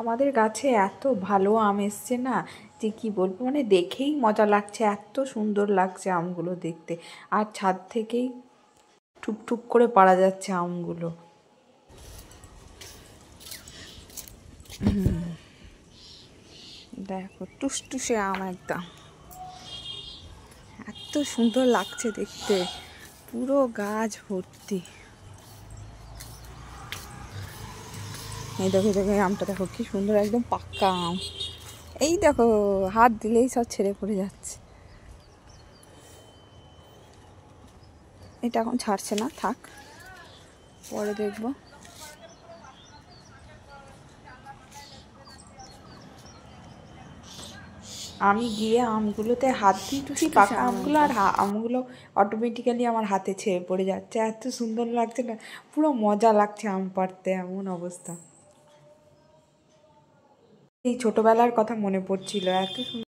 আমাদের গাছে এত ভালো আম এসছে না যে কি বলবো, মানে দেখেই মজা লাগছে, এত সুন্দর লাগছে আমগুলো দেখতে। আর ছাদ থেকেই টুপ করে পাড়া যাচ্ছে আমগুলো। দেখো টুসটুসে আম একদম, এত সুন্দর লাগছে দেখতে, পুরো গাছ ভর্তি। এই দেখো দেখো এই আমটা দেখো কি সুন্দর, একদম পাক্কা আম। এই দেখো হাত দিলেই সব ছেড়ে পড়ে যাচ্ছে। এটা এখন ছাড়ছে না, থাক, পরে দেখবো। আমি গিয়ে আমগুলোতে হাত দিয়ে টুসি পাকা আমগুলো, আর আমগুলো অটোমেটিক্যালি আমার হাতে ছেড়ে পড়ে যাচ্ছে, এত সুন্দর লাগছে না, পুরো মজা লাগছে আম পাড়তে, এমন অবস্থা। এই ছোটবেলার কথা মনে পড়ছিল, এত সুন্দর।